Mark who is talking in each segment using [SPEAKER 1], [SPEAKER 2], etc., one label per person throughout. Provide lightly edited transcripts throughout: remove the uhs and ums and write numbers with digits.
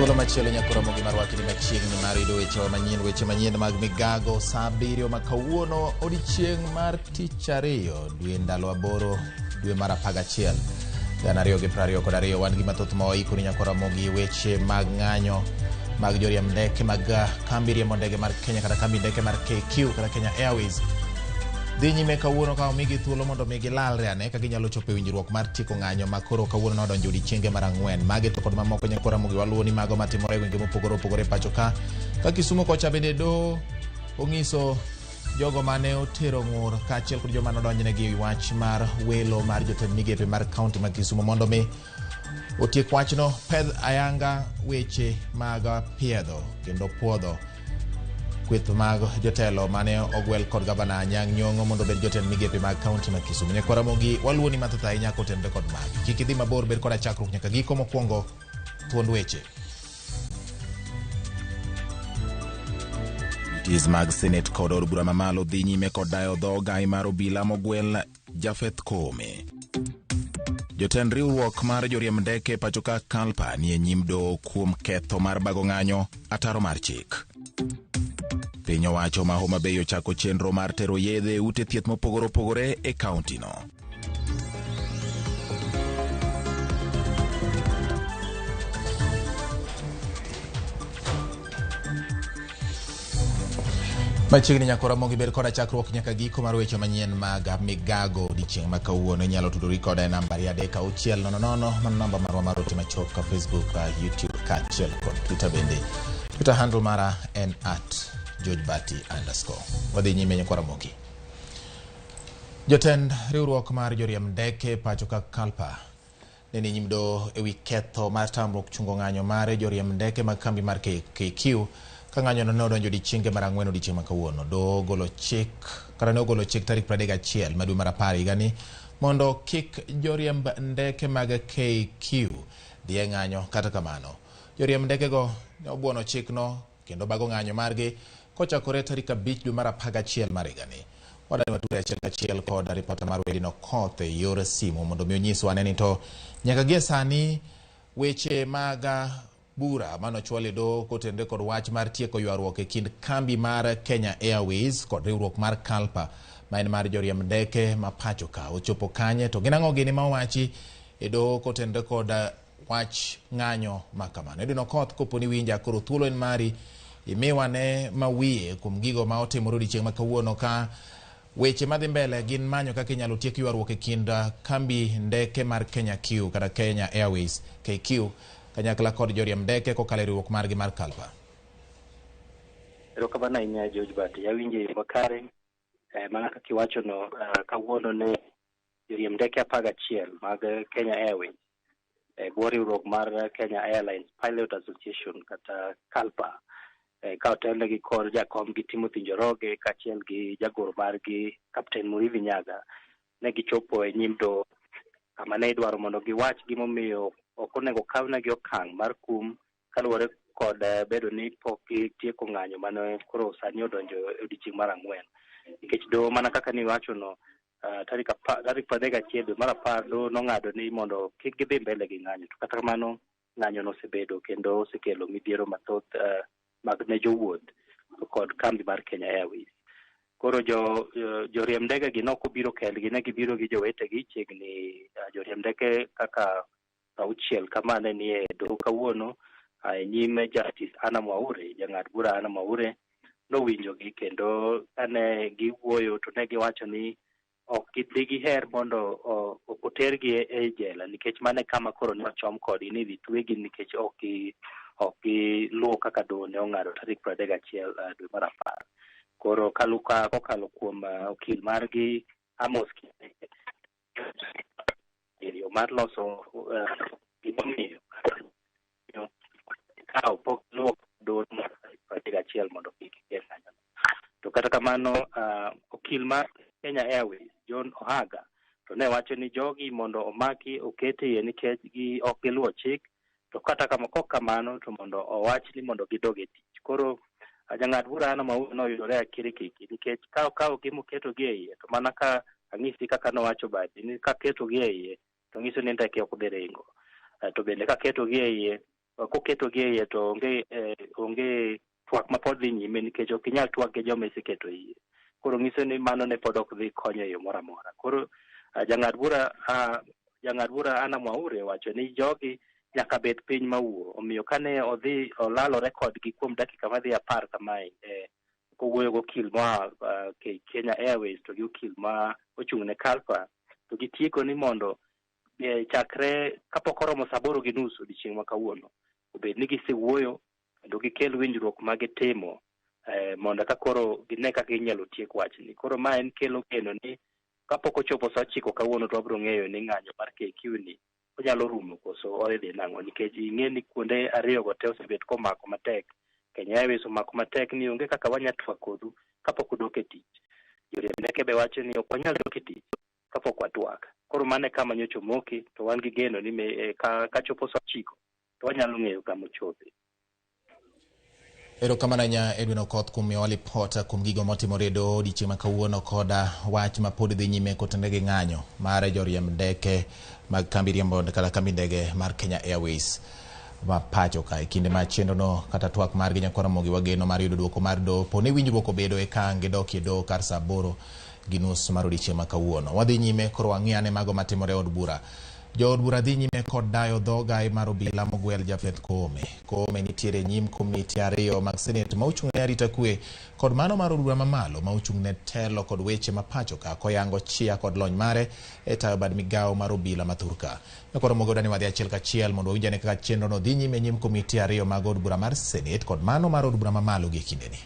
[SPEAKER 1] Thuolo machielo nyako Ramogi marwaki ni machiegni mar yudo weche manyien mag Migago saa 7 ma kawuono odiechieng' mar tich ariyo dwe ndalo 8 dwe mar 11 2022 wan gi mathoth ma waikoni nyako Ramogi weche mag ng'anyo mag joriemb ndeke mag kambi riembo ndege mar Kenya kata kambi ndeke mar KQ kata Kenya Airways dhi nyime kawuono ka omigi thuolo mondo migi lalre ane ka ginyalo chopo e winjruok mar tieko ng'anyo ma koro kawuono nodonjo odiechienge mar 4 mage to kod mamoko nyako Ramogi waluwo ni mago matimore e gwenge mopogore opogore pacho ka Kisumo kocha bende do ong'iso jogo mane otero ng'ur kaachiel kod joma nodonjnegi wach mar welo mar jotend migepe mar kaunti ma Kisumo mondo mi otiek wachno pedh ayanga weche mag piedho kendo puodho kweth mag jotelo mane ogwel kod gavana Anyang' Nyong'o mondo bed jotend migepe mag kaunti ma Kisumo. Nyako Ramogi waluwo ni mathoth ahinya kotenore kod magi. Kik idhi mabor, bed koda chakruok nyaka giko mokwongo thuond weche. Tis mag Senate kod od bura mamalo dhi nyime kod dayo dhogai mar obila mogwel Jafeth Kome. Jotend riwruok mar joriemb ndeke pacho ka Kalpa ni e nyim doho kuom ketho mar bago ng'anyo ataro mar chik. Piny owacho ma Homa Bay ochako chenro mar tero yedhe ute thieth mopogore opogore e kaunti no. Machiegni nyako Ramogi bed koda chakruok nyaka giko mar weche manyien mag Migago odiechieng' ma kawuono. Inyalo tudori koda e namba 3600 mano namba marwa mar ote machok ka Facebook, YouTube kaachiel kod Twitter bende. Twitter handle mara en @GeorgeBati_. Wadhi nyime nyako Ramogi. Jotend riwruok mar joriemb ndeke pacho ka Kalpa ne nyim doho e wi ketho mar tamruok chungo ng'anyo mar joriemb ndeke mag kambi mar KQ ka ng'anyo no odonjo odiechienge mar 4 odiechieng' ma kawuono. Doho ogolo chik tarik 31 dwe mar 10 higani mondo kik joriemb ndeke mag KQ dhi e ng'anyo. Kata kamano joriemb ndeke go ne obuono chikno kendo bago ng'anyo margi kochakore tarik 5 dwe mar 11 mar higani. Wadani wature achiel kod ripota mar Wedino Koth e yor simu mondo mi onyiswa ane ni to nyaka gie sani weche mag bura mano chwale do kotenore kod wach mar tieko ywaruok e kind kambi mar Kenya Airways kod riwruok mar Kalpa ma en mar joriemb ndeke ma pacho ka ochopo kanye to gin ang'o gini ma owachi e do kotenore kod wach ng'anyo ma kamano. Wedino Koth kopo ni winja koro thuolo en mari imiwane mawiye kuom gigo ma otimore odiechieng' ma kawuono ka weche madhi mbele gin manyo kaka inyalo tiek ywaruok e kind kambi ndeke mar Kenya Q kata Kenya Airways KQ kanyakla kod joriemb ndeke kokalo e riwruok margi mar Kalpa.
[SPEAKER 2] Erokamano ahinya George Bati, awinje makare mana kaka iwacho no kawuono ne joriemb ndeke 11 mag Kenya Airways bwo riwruok mar Kenya Airlines Pilot Association kata Kalpa ka otelnegi kod jakomgi Timothy Njoroge kaachiel gi jagoro margi Captain Murithi Nyaga ne gichopo e nyim doho kama ne idwaro mondo giwach gimomiyo ok onego kawnegi okang' mar kum kaluwore kod bedo ni pok gitieko ng'anyo mane koro sani odonjo e odiechieng' mar 4 nikech doho mana kaka niwacho no tarik 31 dwe mar 10 doho nong'ado ni mondo kik gidhi mbele gi ng'anyo to kata kamano ng'anyo no osebedo kendo osekelo midhiero mathoth mag ne jowuoth kod kambi mar Kenya Airways. Koro joriemb ndege gi noko biro kendgi, ne gibiro gi jowetegi chiegni joriemb ndeke kaka 6 kama ne ni e doho kawuono e nyime Justice Anna Mwaure, jang'ad bura Anna Mwaure nowinjogi kendo kane giwuoyo to ne giwacho ni ok gidhi giher mondo otergi e jela nikech mane kama koro ne ochom kodgi ni dhi twegi nikech ok giluwo kaka doho ne ong'ado tarik 31 dwe mar 10. Koro kokalo kuom okil margi Amos yo mar loso gimomiyo kao pok luwo doho mar 31 mondo kik ng'anyo. To kata kamano okil mar Kenya Airways John Ohaga to ne wacho ni jogi mondo omaki okete nikech ok giluwo chik to kata kamano to mondo owach ni mondo gidog e tich. Koro jang'ad bura Anna Mwaure noyudore akirikiki nikech kao gimoketo gi e iye to mana ka ang'isi kaka nowacho badi ni ka keto gi e iye to ng'iso ni ndeke ok dhi ringo. To bende ka keto gi e iye koketo gi to onge twak ma pod dhi nyime nikech ok inyal twak gi joma isiketo iye. Koro nyiso ni mano ne pod ok dhi konyo e yo moro amora. Koro jang'ad bura Ana Mwaure wacho ni jogi nyaka bet piny mawuo. Omiyo kane odhi olalore kodgi kuom dakika madhi 10 kamae kowuoyo gokil ma Kenya Airways to gi okil ma ochung' ne Kalpa, to gitieko ni mondo chakre kapok oromo 8:30 odiechieng' ma kawuono obed ni gisewuoyo kendo gikel winjruok ma gitimo mondo ka koro gine kaka inyalo tiek wachni. Koro ma en kelo geno ni kapok ochopo saa 9 kawuono to wabiro ng'eyo ni ng'anyo mar KQ ni onyalo rumo koso odhi nang'o, nikech ing'e ni kuonde ariyogo te osebet komako matek. Kenya Airways omako matek ni onge kaka wanya twak kodu kapok udok e tich. Joriemb ndeke be wacho ni ok wanyal dok e tich kapok watwak. Koro mane kama nyocha omoki, to wan gi geno ni ka chopo saa 9 to wanyalo ng'eyo kama ochope.
[SPEAKER 1] Erokamano nya Edwin Okoth kuom miyowa lipota kuom gigo motimore do odiechieng' ma kawuono koda wach ma pod dhi nyime kotenore gi ng'anyo mar joriemb ndeke mag kambi riembo kata kambi ndege mar Kenya Airways ma pacho ka e kinde ma chenrono kata twak margi nyakwara Ramogi wageno mar yudo duoko mar dopo ne winjruok obedo e kang gidokie do kar saa 8:30 mar odiechieng' ma kawuono. Wadhi nyime koro wang'iane mago matimore e od bura. Jo od bura dhi nyime kod dayo dhogai mar obila mogwel Japhet Koome nitiere nyim komiti 2 mag Senate ma ochung' ne arita kwe kod mano mar od bura mamalo ma ochung' ne telo kod weche ma pacho ka koyango chia kod lony mare e tayo bad migawo mar obila ma Thurka. Koro mogo dani wadhi achiel kachiel mondo winjane kaka chenro no dhi nyime nyim komiti 2 mag od bura mar Senate kod mano mar od bura mamalo gi kindeni.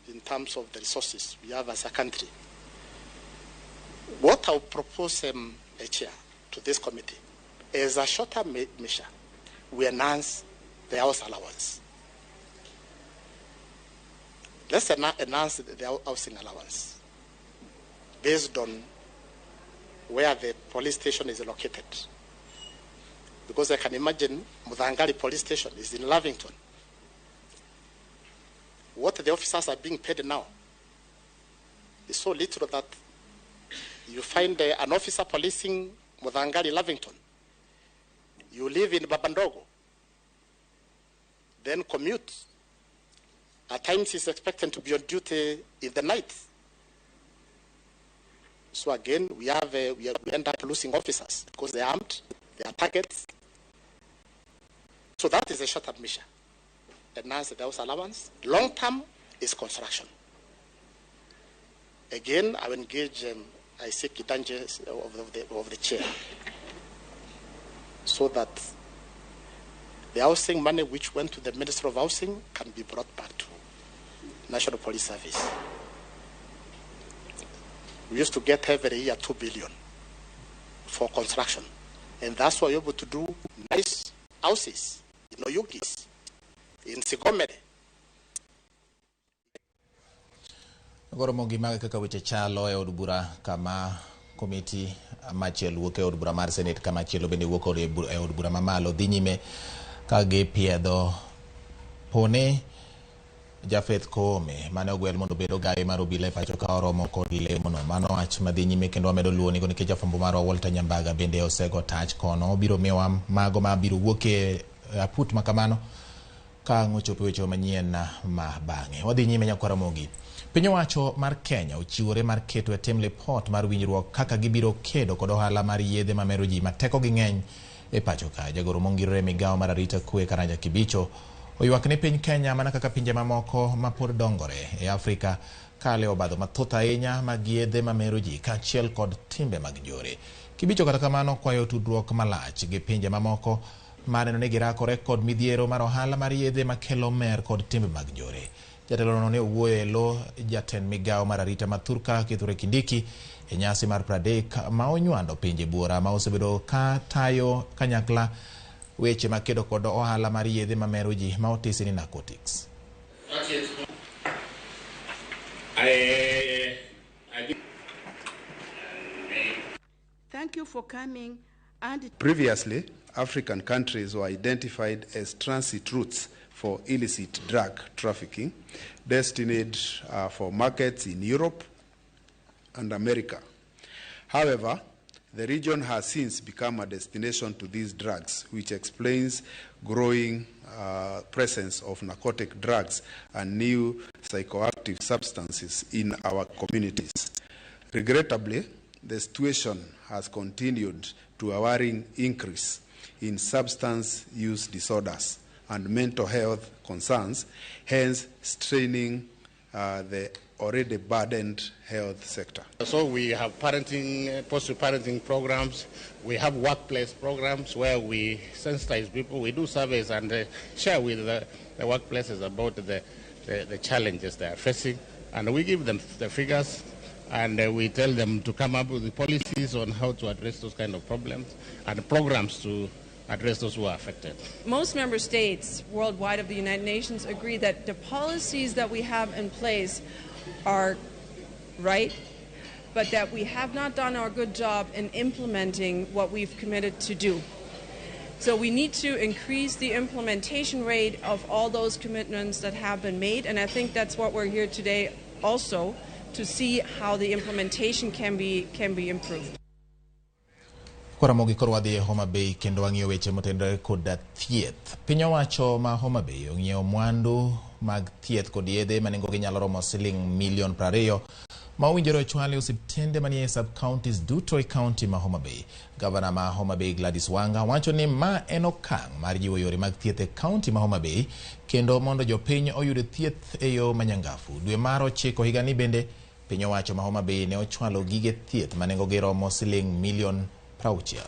[SPEAKER 3] In terms of the resources we have as a country, what I would propose, Chair, to this committee is a short-term measure. We enhance the house allowance. Let's enhance the housing allowance based on where the police station is located. Because I can imagine Mudhangari police station is in Lavington. What the officers are being paid now is so little that you find an officer policing Mudhangari, Lavington. You live in Babandogo, then commute. At times he's expected to be on duty in the night. So again, we end up losing officers because they're armed, they are targets. So that is a short-term measure. Enhance the house allowance. Long-term is construction. Again, I will engage. I seek the dangers of the chair, so that the housing money which went to the Minister of Housing can be brought back to National Police Service. We used to get every year 2 billion for construction, and that's why you're able to do nice houses in Oyugis, in Sigomere.
[SPEAKER 1] Goro mogi maga kaka weche chalo e od bura kama komiti machielo wuok e od bura mar Senate kama chielo bende wuok e od bura mamalo dhi nyime ka gipiedho pone Japhet Koome mane ogwel mondo bedo gai mar obila e pacho ka oromo kod lemono. Mano wach madhi nyime kendo wamedo luoni go nikech jafwambo marwa Walter Nyambaga bende osego tach kono biro miyowa mago ma biro wuok e aput makamano ka ngochopo weche manyien ma bang'e. Wadhi nyime nyakwara Ramogi. Piny owacho mar Kenya ochiwore mar keto e tim report mar winjruok kaka gibiro kedo kod ohala mar yedhe mamero ji mateko gi ng'eny e pacho ka. Jagoro mongirore migawo mar arita kwe Karanja Kibicho oywak ne piny Kenya mana kaka pinje mamoko ma pod dongore e Afrika kale obadho mathoth ahinya mag yedhe mamero ji kaachiel kod timbe mag njore. Kibicho kata kamano kwayo tudruok malach gi pinje mamoko maneno ni girakore kod midhiero mar ohala mar yedhe makelo mer kod timbe mag njore. Jatelono ne owuoyo e lo jatend migawo mar arita ma Thurka Kithure Kindiki e nyasi mar 30 ma onywando pinje buora ma osebedo ka tayo kanyakla weche makedo kod ohala mar yedhe mamero ji ma otisi ni narcotics.
[SPEAKER 4] Thank you for coming. And
[SPEAKER 5] previously, African countries were identified as transit routes for illicit drug trafficking, destined for markets in Europe and America. However, The region has since become a destination to these drugs, which explains growing presence of narcotic drugs and new psychoactive substances in our communities. Regrettably, the situation has continued to a worrying increase in substance use disorders and mental health concerns, hence straining the already burdened health sector.
[SPEAKER 6] So we have parenting, positive parenting programs. We have workplace programs where we sensitize people. We do surveys and share with the workplaces about the challenges they are facing. And we give them the figures and we tell them to come up with the policies on how to address those kind of problems and programs to address those who are affected.
[SPEAKER 7] Most member states worldwide of the United Nations agree that the policies that we have in place are right, but that we have not done our good job in implementing what we've committed to do. So we need to increase the implementation rate of all those commitments that have been made, and I think that's what we're here today also, to see how the implementation can be improved.
[SPEAKER 1] Ramogi koro wadhi e Homa Bay kendo wang'iyo weche motenore kod thieth. Piny owacho ma Homa Bay ong'iewo mwandu mag thieth kod yedhe ma nengogi nyalo romo $20 million ma owinjore ochwal e osiptende manie sub counties duto e county ma Homa Bay. Gavana ma Homa Bay Gladys Wanga wacho ni ma en okang' mar jiwo yore mag thieth e county ma Homa Bay kendo mondo jopiny oyud thieth e yo manyangafu. Dwe mar 9 higa ni bende piny owacho ma Homa Bay ne ochwalo gige thieth ma nengogi romo $60 million.
[SPEAKER 8] Where is this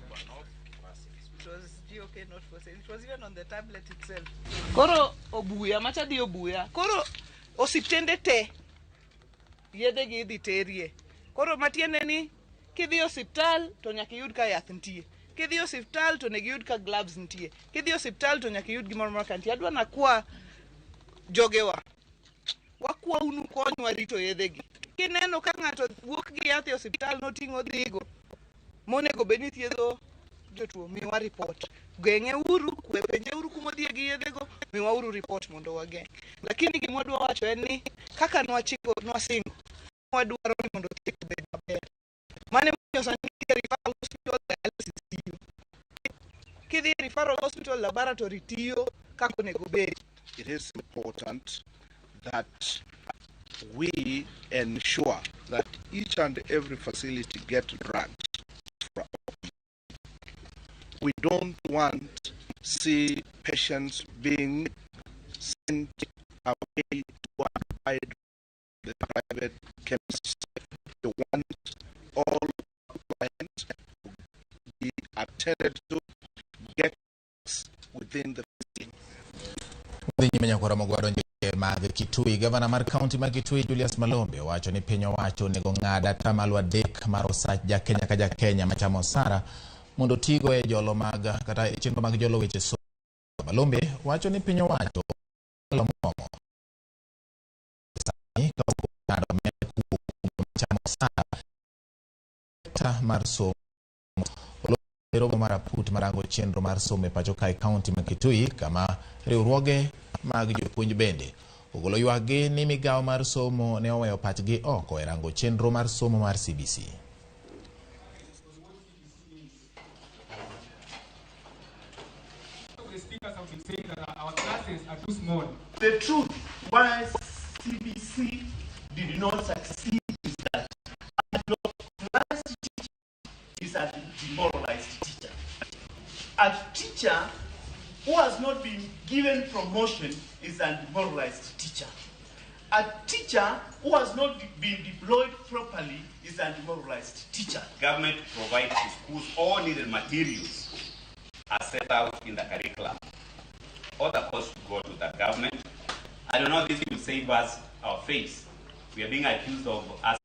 [SPEAKER 8] one going? It was GOK, not for sale. It was even on the tablet itself. Koro obuya, macha di obuya. Koro osiptende te. Yedhe gi idhi terie. Koro matiende ni kidhi osiptal to nyaka yud ka yath ntie. Kidhi osiptal to negi yud ka gloves ntie. Kidhi osiptal to nyaka yud gimoro moro kantie. Adwa na kwa jogewa. Wakwa unu konywa rito yedhegi. Kineno ka ng'ato wuok gi yath e osiptal noting'o dhigo, monego bed ni thiedho jotuo, miwa report. Geng'e uru, penje uru kuma odhiye gi yedhego, miwa uru report mondo wageng'. Lakini gima wadwa wacho en ni kaka nwasingo, wadwaro ni mondo thieth obed maber. Mane momiyo sani referral hospital dialysis tiyo. Kidhi referral hospital laboratory tiyo kaka onego bed.
[SPEAKER 9] It is important that we ensure that each and every facility gets drugs. We don't want to see patients being sent away to avoid the private chemists. We want all clients to be attended to, get within the facility.
[SPEAKER 1] Mag Kitui, Gavana mar County mag Kitui Julius Malombe wacho ni piny owacho nego ng'ada tamalo 3 mar osach jakenya ka jakenya machamo sara mondo tigo e jolo mag kata chenro mag jolo weche somo. Malombe wacho ni piny owacho lomomo sani ka ng'ado machamo sara mar somo robo maraput marango chenro mar somo e pacho kae County mag Kitui kama riwruoge mag jopuonj bende ogolo ywagi ni migawo mar somo ne oweyo pachgi oko e rango chenro mar somo mar CBC.
[SPEAKER 10] The speakers have been saying that our classes are too small.
[SPEAKER 11] The truth why CBC did not succeed is that class teacher is a demoralized teacher. A teacher who has not been given promotion is a demoralized teacher. A teacher who has not been deployed properly is a demoralized teacher.
[SPEAKER 12] Government provides to schools all needed materials as set out in the curriculum. All the costs go to the government. I don't know if this will save us our face. We are being accused of us.